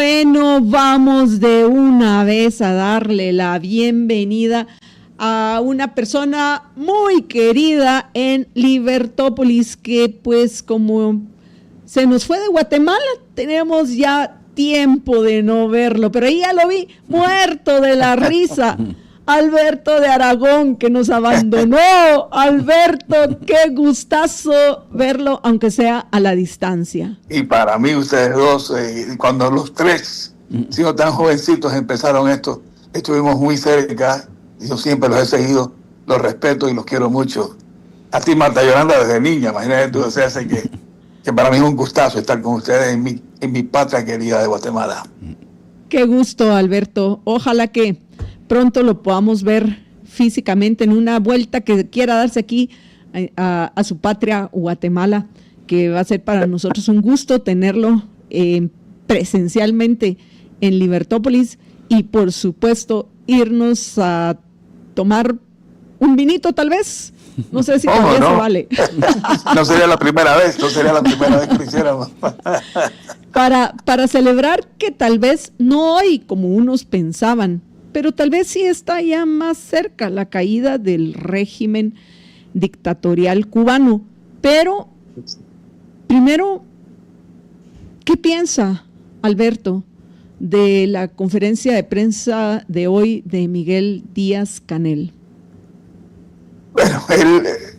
Bueno, vamos de una vez a darle la bienvenida a una persona muy querida en Libertópolis, que pues como se nos fue de Guatemala, tenemos ya tiempo de no verlo, pero ahí ya lo vi muerto de la risa. Alberto de Aragón, que nos abandonó. Alberto, qué gustazo verlo, aunque sea a la distancia. Y para mí, ustedes dos, cuando los tres, siendo tan jovencitos, empezaron esto, estuvimos muy cerca. Yo siempre los he seguido, los respeto y los quiero mucho. A ti, Marta Yolanda, desde niña, imagínate tú, o sea, que para mí es un gustazo estar con ustedes en mi patria querida de Guatemala. Qué gusto, Alberto. Ojalá que pronto lo podamos ver físicamente en una vuelta que quiera darse aquí a su patria, Guatemala, que va a ser para nosotros un gusto tenerlo presencialmente en Libertópolis y por supuesto irnos a tomar un vinito tal vez. No sé si todavía se vale. No sería la primera vez que lo hiciéramos. Para celebrar que tal vez no hoy como unos pensaban, pero tal vez sí está ya más cerca la caída del régimen dictatorial cubano. Pero, primero, ¿qué piensa Alberto de la conferencia de prensa de hoy de Miguel Díaz-Canel? Bueno,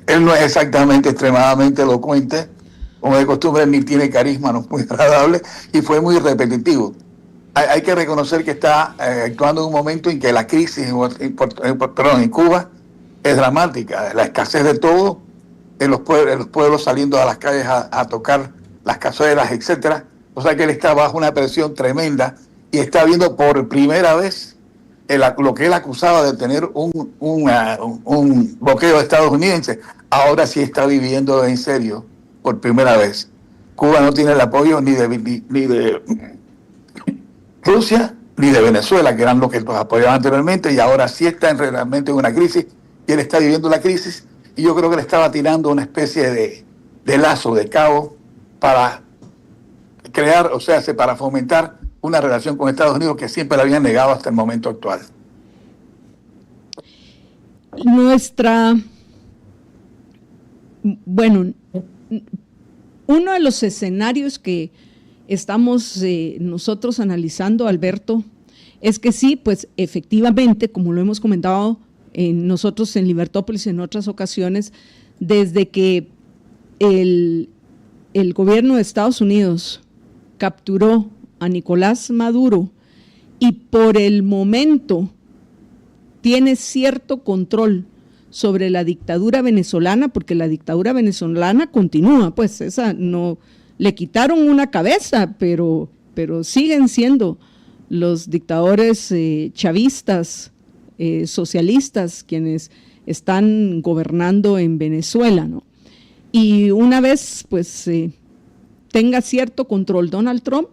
él no es exactamente extremadamente elocuente, como de costumbre, ni tiene carisma, no es muy agradable, y fue muy repetitivo. Hay que reconocer que está actuando en un momento en que la crisis en Cuba es dramática, la escasez de todo, en los pueblos saliendo a las calles a tocar las cazuelas, etcétera. O sea que él está bajo una presión tremenda y está viendo por primera vez lo que él acusaba de tener un bloqueo estadounidense. Ahora sí está viviendo en serio por primera vez. Cuba no tiene el apoyo ni de Rusia ni de Venezuela, que eran los que los apoyaban anteriormente, y ahora sí está realmente en una crisis, y él está viviendo la crisis, y yo creo que le estaba tirando una especie de lazo, de cabo, para crear, o sea, para fomentar una relación con Estados Unidos que siempre le habían negado hasta el momento actual. Uno de los escenarios que estamos nosotros analizando, Alberto, es que sí, pues efectivamente, como lo hemos comentado nosotros en Libertópolis en otras ocasiones, desde que el gobierno de Estados Unidos capturó a Nicolás Maduro y por el momento tiene cierto control sobre la dictadura venezolana, porque la dictadura venezolana continúa, pues esa no... Le quitaron una cabeza, pero siguen siendo los dictadores chavistas, socialistas, quienes están gobernando en Venezuela, ¿no? Y una vez pues tenga cierto control Donald Trump,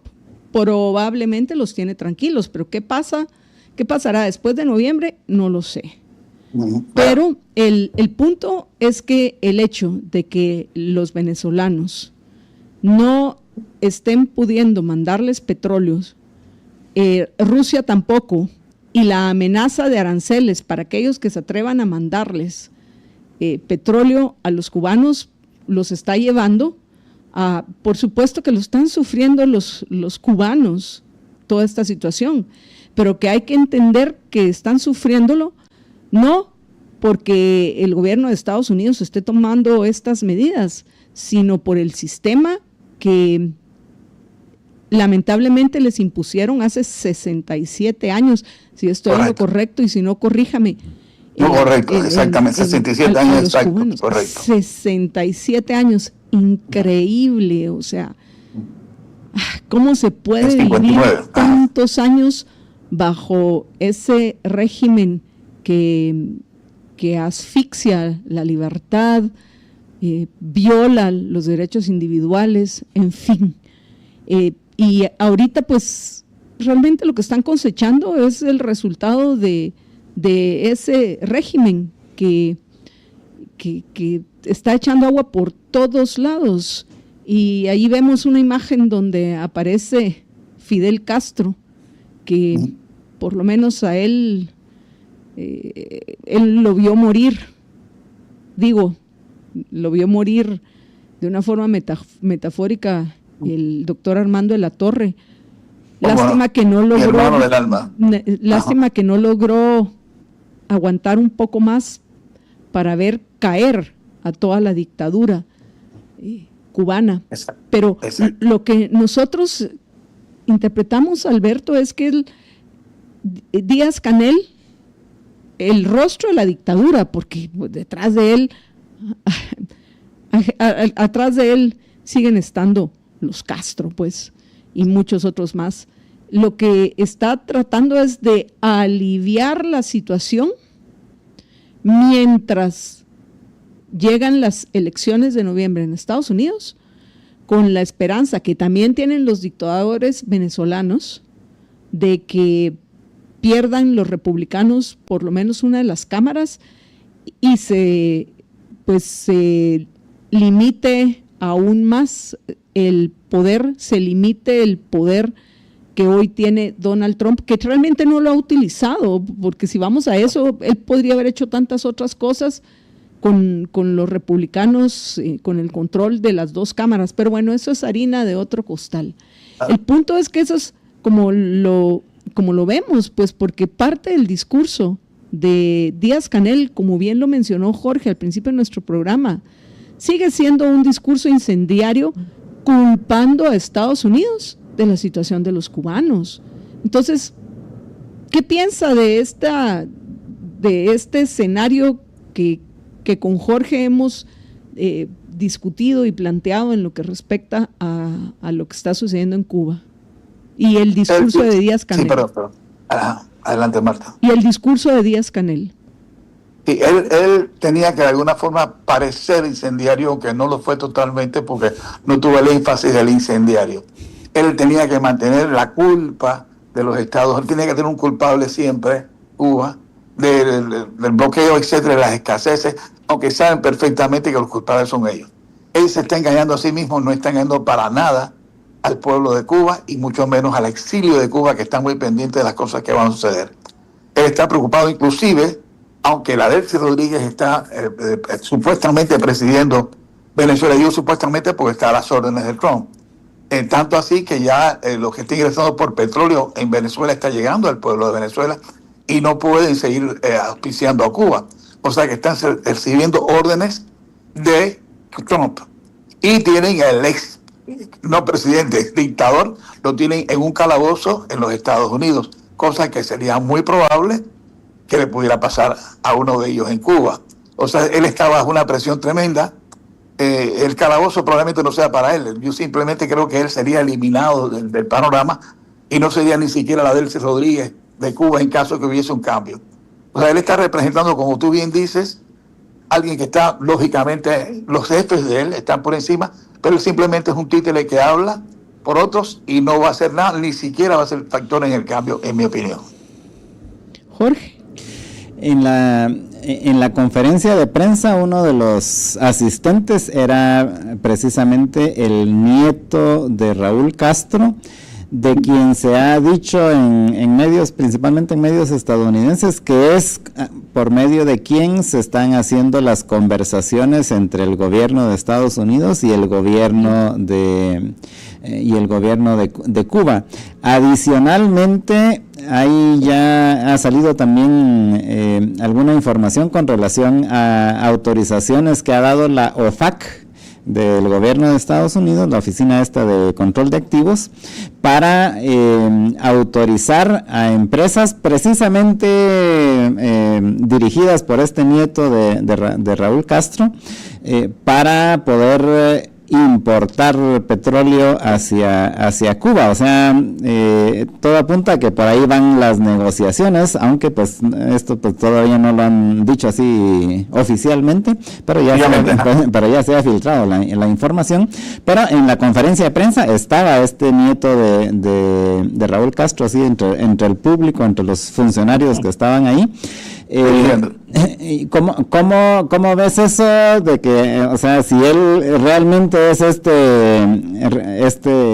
probablemente los tiene tranquilos, pero ¿qué pasará después de noviembre? No lo sé. Pero el punto es que el hecho de que los venezolanos no estén pudiendo mandarles petróleos, Rusia tampoco, y la amenaza de aranceles para aquellos que se atrevan a mandarles petróleo a los cubanos los está llevando a, por supuesto que lo están sufriendo los cubanos, toda esta situación, pero que hay que entender que están sufriéndolo no porque el gobierno de Estados Unidos esté tomando estas medidas, sino por el sistema que lamentablemente les impusieron hace 67 años, si estoy en lo correcto y si no, corríjame. No, correcto, exactamente, 67 años, exacto, cubanos, correcto. 67 años, increíble, o sea, ¿cómo se puede vivir tantos años bajo ese régimen que asfixia la libertad, viola los derechos individuales, en fin? Y ahorita pues realmente lo que están cosechando es el resultado de ese régimen que está echando agua por todos lados. Y ahí vemos una imagen donde aparece Fidel Castro, que por lo menos a él lo vio morir, lo vio morir de una forma metafórica el doctor Armando de la Torre. Lástima que no logró, hermano del alma. Lástima que no logró aguantar un poco más para ver caer a toda la dictadura cubana. Exacto. Pero lo que nosotros interpretamos, Alberto, es que Díaz-Canel, el rostro de la dictadura, porque detrás de él, atrás de él siguen estando los Castro, pues, y muchos otros más. Lo que está tratando es de aliviar la situación mientras llegan las elecciones de noviembre en Estados Unidos, con la esperanza que también tienen los dictadores venezolanos de que pierdan los republicanos por lo menos una de las cámaras y se limite aún más el poder, que hoy tiene Donald Trump, que realmente no lo ha utilizado, porque si vamos a eso, él podría haber hecho tantas otras cosas con los republicanos, con el control de las dos cámaras, pero bueno, eso es harina de otro costal. El punto es que eso es como lo vemos, pues porque parte del discurso de Díaz-Canel, como bien lo mencionó Jorge al principio de nuestro programa, sigue siendo un discurso incendiario culpando a Estados Unidos de la situación de los cubanos. Entonces, ¿qué piensa de este escenario que con Jorge hemos discutido y planteado en lo que respecta a lo que está sucediendo en Cuba? Y el discurso de Díaz-Canel. Sí, perdón. Adelante, Marta. Y el discurso de Díaz-Canel. Sí, él tenía que de alguna forma parecer incendiario, aunque no lo fue totalmente porque no tuvo el énfasis del incendiario. Él tenía que mantener la culpa de los estados, él tenía que tener un culpable siempre, Cuba, del bloqueo, etcétera, de las escaseces, aunque saben perfectamente que los culpables son ellos. Él se está engañando a sí mismo, no está engañando para nada al pueblo de Cuba y mucho menos al exilio de Cuba, que está muy pendiente de las cosas que van a suceder. Él está preocupado inclusive, aunque la Delcy Rodríguez está supuestamente presidiendo Venezuela, yo supuestamente porque está a las órdenes de Trump. Tanto así que ya lo que está ingresando por petróleo en Venezuela está llegando al pueblo de Venezuela y no pueden seguir auspiciando a Cuba. O sea que están recibiendo órdenes de Trump. Y tienen el ex, no presidente, dictador, lo tienen en un calabozo en los Estados Unidos, cosa que sería muy probable que le pudiera pasar a uno de ellos en Cuba. O sea, él está bajo una presión tremenda. El calabozo probablemente no sea para él. Yo simplemente creo que él sería eliminado del panorama y no sería ni siquiera la Delcy Rodríguez de Cuba en caso de que hubiese un cambio. O sea, él está representando, como tú bien dices, alguien que está, lógicamente, los jefes de él están por encima, pero él simplemente es un títere que habla por otros y no va a hacer nada, ni siquiera va a ser factor en el cambio, en mi opinión. Jorge. En la conferencia de prensa, uno de los asistentes era precisamente el nieto de Raúl Castro, de quien se ha dicho en medios, principalmente en medios estadounidenses, que es por medio de quien se están haciendo las conversaciones entre el gobierno de Estados Unidos y el gobierno de Cuba. Adicionalmente, ahí ya ha salido también alguna información con relación a autorizaciones que ha dado la OFAC del gobierno de Estados Unidos, la oficina esta de control de activos, para autorizar a empresas precisamente dirigidas por este nieto de Raúl Castro, para poder importar petróleo hacia Cuba. O sea, todo apunta a que por ahí van las negociaciones, aunque pues esto pues todavía no lo han dicho así oficialmente, pero ya se ha filtrado la información. Pero en la conferencia de prensa estaba este nieto de Raúl Castro, así entre el público, entre los funcionarios que estaban ahí, ¿Cómo ves eso de que, o sea, si él realmente es este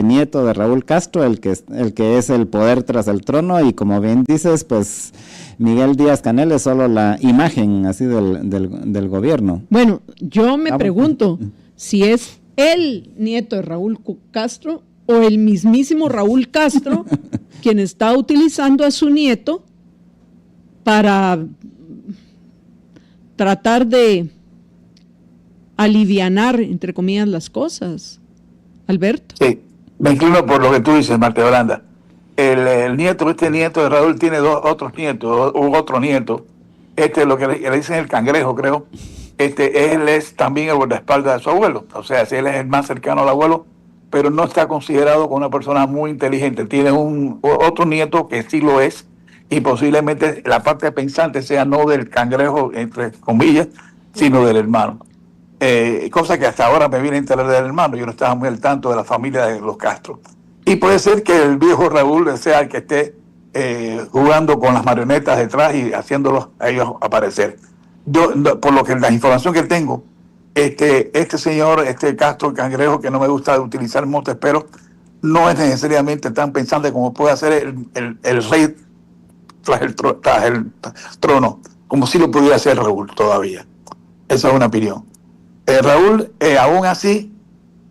nieto de Raúl Castro, el que es el poder tras el trono, y como bien dices, pues Miguel Díaz-Canel es solo la imagen así del gobierno? Bueno, yo me pregunto si es el nieto de Raúl Castro o el mismísimo Raúl Castro quien está utilizando a su nieto para tratar de alivianar, entre comillas, las cosas. Alberto. Sí, me inclino por lo que tú dices, Marta Yolanda. Este nieto de Raúl tiene otro nieto. Este es lo que le dicen el cangrejo, creo. Él es también el guardaespaldas de su abuelo. O sea, él es el más cercano al abuelo, pero no está considerado como una persona muy inteligente. Tiene otro nieto que sí lo es, y posiblemente la parte pensante sea no del cangrejo, entre comillas, sino del hermano. Cosa que hasta ahora me viene a enterar del hermano. Yo no estaba muy al tanto de la familia de los Castro. Y puede ser que el viejo Raúl sea el que esté jugando con las marionetas detrás y haciéndolos a ellos aparecer. Por lo que la información que tengo, este señor, Castro Cangrejo, que no me gusta utilizar motes, pero no es necesariamente tan pensante como puede hacer el rey tras el trono, como si lo pudiera hacer Raúl todavía. Esa es una opinión. Raúl, aún así,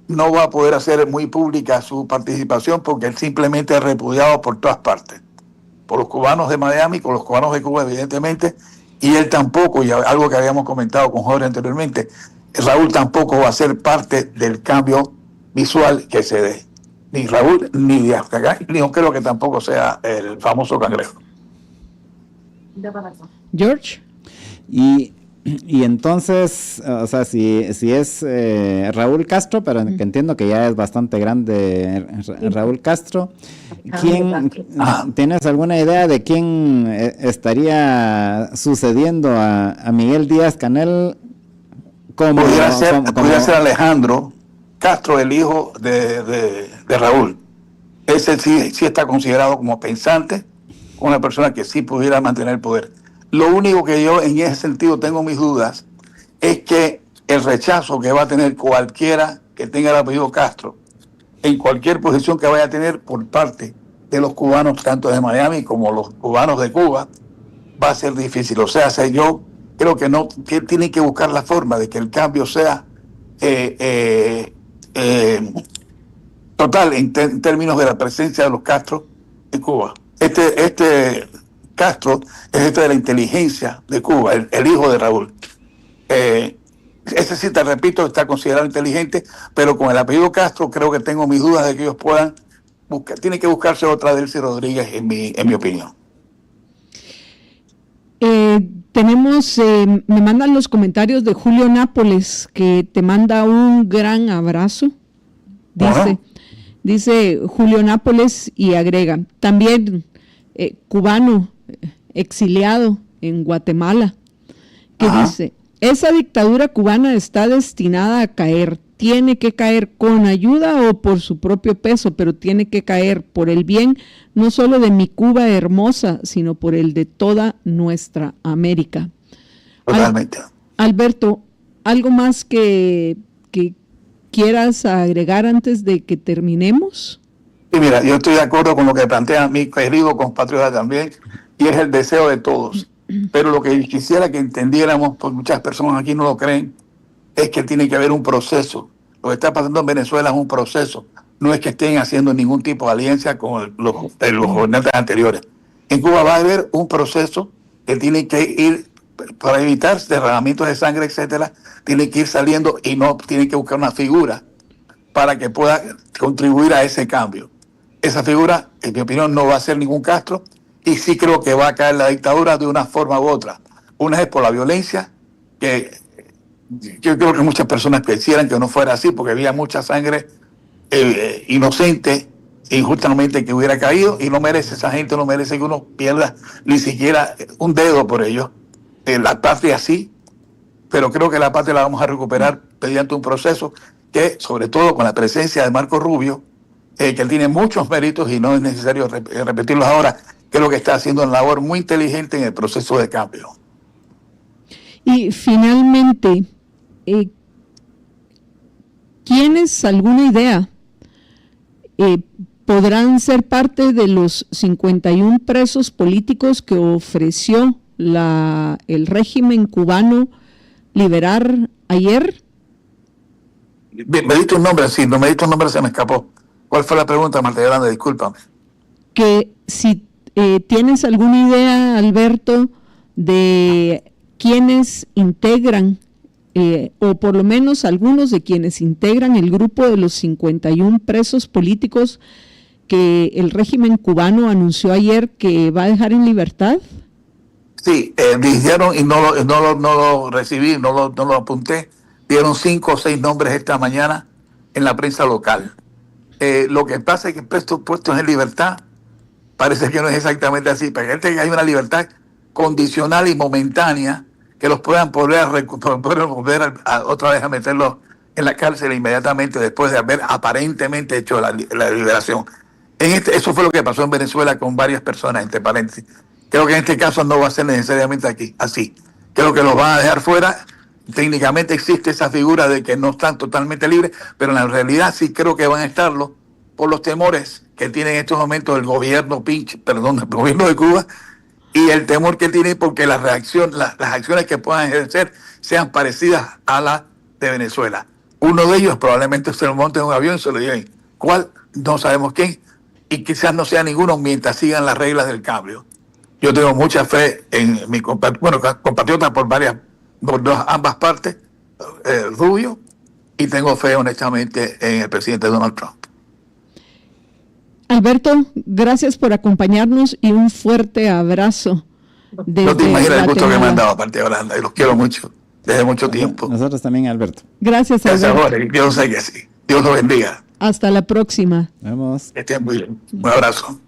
no va a poder hacer muy pública su participación porque él simplemente es repudiado por todas partes. Por los cubanos de Miami, por los cubanos de Cuba, evidentemente, y él tampoco, y algo que habíamos comentado con Jorge anteriormente, Raúl tampoco va a ser parte del cambio visual que se dé. Ni Raúl, ni Díaz-Canel, ni yo creo que tampoco sea el famoso cangrejo. George. Y entonces, o sea, si es Raúl Castro, pero que entiendo que ya es bastante grande Raúl Castro, ¿tienes alguna idea de quién estaría sucediendo a Miguel Díaz-Canel? Pudiera ser Alejandro Castro, el hijo de Raúl. Ese sí está considerado como pensante, una persona que sí pudiera mantener el poder. Lo único que yo en ese sentido tengo mis dudas es que el rechazo que va a tener cualquiera que tenga el apellido Castro, en cualquier posición que vaya a tener por parte de los cubanos, tanto de Miami como los cubanos de Cuba, va a ser difícil. O sea, yo creo que tienen que buscar la forma de que el cambio sea total en términos de la presencia de los Castro en Cuba. Castro es de la inteligencia de Cuba, el hijo de Raúl. Ese sí, te repito, está considerado inteligente, pero con el apellido Castro creo que tengo mis dudas de que ellos puedan buscar. Tiene que buscarse otra Delcy Rodríguez, en mi opinión. Me mandan los comentarios de Julio Nápoles, que te manda un gran abrazo. Dice Julio Nápoles, y agrega, también cubano, exiliado en Guatemala, que dice, esa dictadura cubana está destinada a caer, tiene que caer con ayuda o por su propio peso, pero tiene que caer por el bien no solo de mi Cuba hermosa, sino por el de toda nuestra América. Totalmente. Alberto, ¿algo más que quieras agregar antes de que terminemos? Sí, mira, yo estoy de acuerdo con lo que plantea mi querido compatriota también, y es el deseo de todos. Pero lo que quisiera que entendiéramos, porque muchas personas aquí no lo creen, es que tiene que haber un proceso. Lo que está pasando en Venezuela es un proceso. No es que estén haciendo ningún tipo de alianza con los gobernantes anteriores. En Cuba va a haber un proceso que tiene que ir, para evitar derramamientos de sangre, etcétera, tiene que ir saliendo y no tiene que buscar una figura para que pueda contribuir a ese cambio. Esa figura, en mi opinión, no va a ser ningún Castro, y sí creo que va a caer la dictadura de una forma u otra. Una es por la violencia, que yo creo que muchas personas quisieran que no fuera así, porque había mucha sangre inocente, injustamente, que hubiera caído, y esa gente no merece que uno pierda ni siquiera un dedo por ellos. La patria sí, pero creo que la patria la vamos a recuperar mediante un proceso que, sobre todo con la presencia de Marco Rubio, que él tiene muchos méritos y no es necesario repetirlos ahora, creo que está haciendo una labor muy inteligente en el proceso de cambio. Y finalmente, ¿quiénes, alguna idea, podrán ser parte de los 51 presos políticos que ofreció el régimen cubano liberar ayer? Bien, me diste un nombre, sí, no me diste un nombre, se me escapó. ¿Cuál fue la pregunta, Marta Yolanda? Discúlpame. Que si tienes alguna idea, Alberto, de quienes integran, o por lo menos algunos de quienes integran el grupo de los 51 presos políticos que el régimen cubano anunció ayer que va a dejar en libertad. Sí, dijeron, y no lo recibí, no lo apunté, dieron 5 o 6 nombres esta mañana en la prensa local. Lo que pasa es que puestos en libertad, parece que no es exactamente así, pero que hay una libertad condicional y momentánea que los puedan volver otra vez a meterlos en la cárcel inmediatamente después de haber aparentemente hecho la liberación. Eso fue lo que pasó en Venezuela con varias personas, entre paréntesis. Creo que en este caso no va a ser necesariamente así. Creo que los van a dejar fuera. Técnicamente existe esa figura de que no están totalmente libres, pero en la realidad sí creo que van a estarlo por los temores que tiene en estos momentos el gobierno el gobierno de Cuba, y el temor que tiene porque las acciones que puedan ejercer sean parecidas a las de Venezuela. Uno de ellos probablemente se lo monte en un avión y se lo lleven. ¿Cuál? No sabemos quién, y quizás no sea ninguno mientras sigan las reglas del cambio. Yo tengo mucha fe en mi compatriotas por ambas partes, Rubio, y tengo fe honestamente en el presidente Donald Trump. Alberto, gracias por acompañarnos y un fuerte abrazo. No te imaginas el gusto que me han dado, Marta Yolanda, y los quiero mucho, desde mucho tiempo. Nosotros también, Alberto. Gracias, Alberto. Gracias, Jorge. Yo sé que sí. Dios lo bendiga. Hasta la próxima. Vamos. Que estén muy bien. Un abrazo.